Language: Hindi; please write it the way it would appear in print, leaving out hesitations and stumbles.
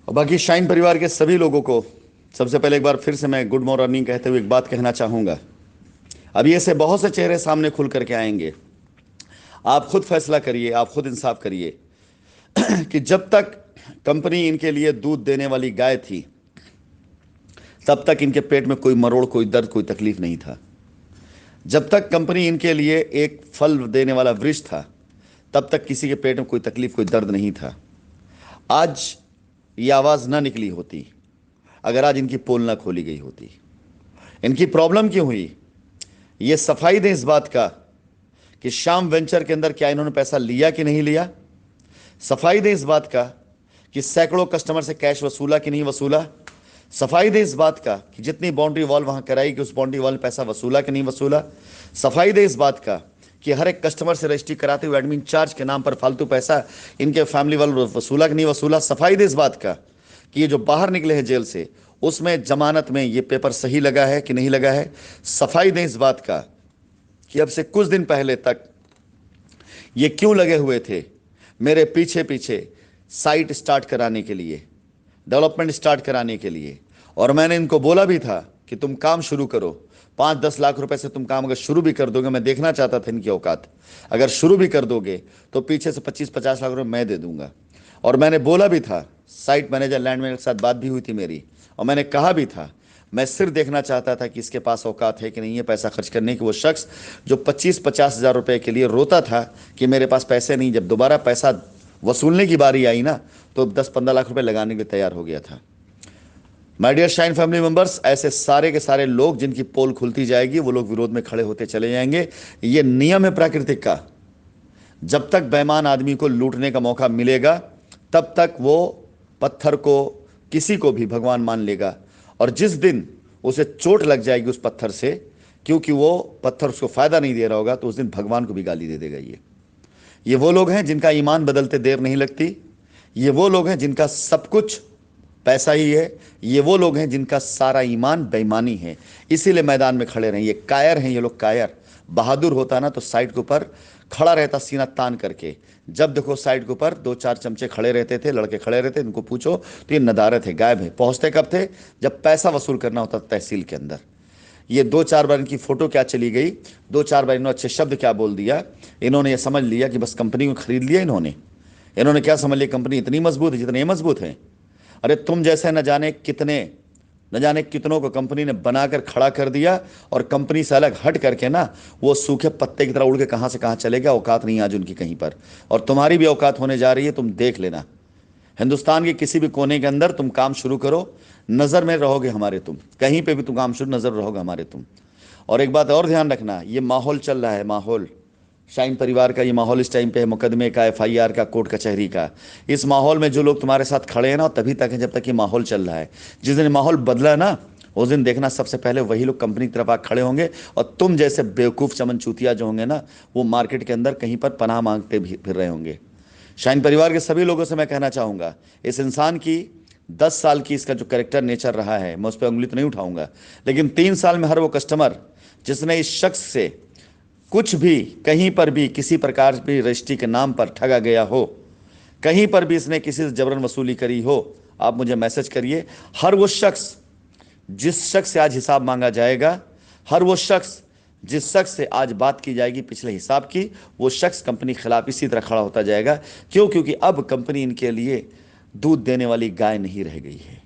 और बाकी शाइन परिवार के सभी लोगों को सबसे पहले एक बार फिर से मैं गुड मॉर्निंग कहते हुए एक बात कहना चाहूँगा। अभी ऐसे बहुत से चेहरे सामने खुल करके आएंगे। आप खुद फैसला करिए, आप खुद इंसाफ करिए कि जब तक कंपनी इनके लिए दूध देने वाली गाय थी तब तक इनके पेट में कोई मरोड़, कोई दर्द, कोई तकलीफ नहीं था। जब तक कंपनी इनके लिए एक फल देने वाला वृक्ष था तब तक किसी के पेट में कोई तकलीफ, कोई दर्द नहीं था। आज ये आवाज़ ना निकली होती अगर आज इनकी पोल ना खोली गई होती। इनकी प्रॉब्लम क्यों हुई? ये सफाई दें इस बात का कि श्याम वेंचर के अंदर क्या इन्होंने पैसा लिया कि नहीं लिया। सफाई दें इस बात का कि सैकड़ों कस्टमर से कैश वसूला कि नहीं वसूला। सफाई दें इस बात का कि जितनी बाउंड्री वॉल वहां कराई कि उस बाउंड्री वॉल में पैसा वसूला कि नहीं वसूला। सफाई दें इस बात का कि हर एक कस्टमर से रजिस्ट्री कराते हुए एडमिन चार्ज के नाम पर फालतू पैसा इनके फैमिली वालों वसूला कि नहीं वसूला। सफाई दें इस बात का कि ये जो बाहर निकले हैं जेल से उसमें जमानत में ये पेपर सही लगा है कि नहीं लगा है। सफाई दें इस बात का कि अब से कुछ दिन पहले तक ये क्यों लगे हुए थे मेरे पीछे पीछे साइट स्टार्ट कराने के लिए, डेवलपमेंट स्टार्ट कराने के लिए। और मैंने इनको बोला भी था कि तुम काम शुरू करो, 5-10 लाख रुपए से तुम काम अगर शुरू भी कर दोगे, मैं देखना चाहता था इनकी औकात, अगर शुरू भी कर दोगे तो पीछे से 25-50 लाख रुपए मैं दे दूंगा। और मैंने बोला भी था, साइट मैनेजर लैंड मैनेजर के साथ बात भी हुई थी मेरी, और मैंने कहा भी था मैं सिर्फ देखना चाहता था कि इसके पास औकात है कि नहीं है पैसा खर्च करने की। वो शख्स जो 25-50 हज़ार रुपए के लिए रोता था कि मेरे पास पैसे नहीं, जब दोबारा पैसा वसूलने की बारी आई ना तो 10-15 लाख रुपए लगाने के लिए तैयार हो गया था। My dear shine family members, ऐसे सारे के सारे लोग जिनकी पोल खुलती जाएगी वो लोग विरोध में खड़े होते चले जाएंगे। ये नियम है प्रकृति का। जब तक बेईमान आदमी को लूटने का मौका मिलेगा तब तक वो पत्थर को, किसी को भी भगवान मान लेगा। और जिस दिन उसे चोट लग जाएगी उस पत्थर से, क्योंकि वो पत्थर उसको फायदा नहीं दे रहा होगा, तो उस दिन भगवान को भी गाली दे देगा। ये वो लोग हैं जिनका ईमान बदलते देर नहीं लगती। ये वो लोग हैं जिनका सब कुछ पैसा ही है। ये वो लोग हैं जिनका सारा ईमान बेईमानी है। इसीलिए मैदान में खड़े रहें। ये कायर हैं, ये लोग कायर। बहादुर होता ना तो साइड के ऊपर खड़ा रहता सीना तान करके। जब देखो साइड के ऊपर 2-4 चमचे खड़े रहते थे, लड़के खड़े रहते, इनको पूछो तो ये नदारत है, गायब है। पहुंचते कब थे? जब पैसा वसूल करना होता तहसील के अंदर। ये 2-4 बार इनकी फोटो क्या चली गई, 2-4 बार इन्होंने अच्छे शब्द क्या बोल दिया, इन्होंने ये समझ लिया कि बस कंपनी को खरीद लिया इन्होंने क्या समझ लिया, कंपनी इतनी मजबूत है जितनी मजबूत है। अरे तुम जैसे न जाने कितनों को कंपनी ने बनाकर खड़ा कर दिया, और कंपनी से अलग हट करके ना वो सूखे पत्ते की तरह उड़ के कहां से कहां चले गया। औकात नहीं आज उनकी कहीं पर, और तुम्हारी भी औकात होने जा रही है, तुम देख लेना। हिंदुस्तान के किसी भी कोने के अंदर तुम काम शुरू करो, नज़र में रहोगे हमारे तुम। कहीं पे भी तुम काम शुरू, नज़र रहोगे हमारे तुम। और एक बात और ध्यान रखना, ये माहौल चल रहा है, माहौल शाइन परिवार का, ये माहौल इस टाइम पे है मुकदमे का, एफआईआर का, कोर्ट कचहरी का। इस माहौल में जो लोग तुम्हारे साथ खड़े हैं ना, तभी तक है जब तक ये माहौल चल रहा है। जिस दिन माहौल बदला ना, उस दिन देखना सबसे पहले वही लोग कंपनी की तरफ आकर खड़े होंगे, और तुम जैसे बेवकूफ़ चमन चूतिया जो होंगे ना, वो मार्केट के अंदर कहीं पर पनाह मांगते भी फिर रहे होंगे। शाइन परिवार के सभी लोगों से मैं कहना चाहूँगा, इस इंसान की 10 साल की इसका जो कैरेक्टर नेचर रहा है, मैं उस पर उंगली तो नहीं उठाऊंगा, लेकिन 3 साल में हर वो कस्टमर जिसने इस शख्स से कुछ भी, कहीं पर भी, किसी प्रकार भी रजिस्ट्री के नाम पर ठगा गया हो, कहीं पर भी इसने किसी से जबरन वसूली करी हो, आप मुझे मैसेज करिए। हर वो शख्स जिस शख्स से आज हिसाब मांगा जाएगा, हर वो शख्स जिस शख्स से आज बात की जाएगी पिछले हिसाब की, वो शख्स कंपनी के खिलाफ इसी तरह खड़ा होता जाएगा। क्यों? क्योंकि अब कंपनी इनके लिए दूध देने वाली गाय नहीं रह गई है।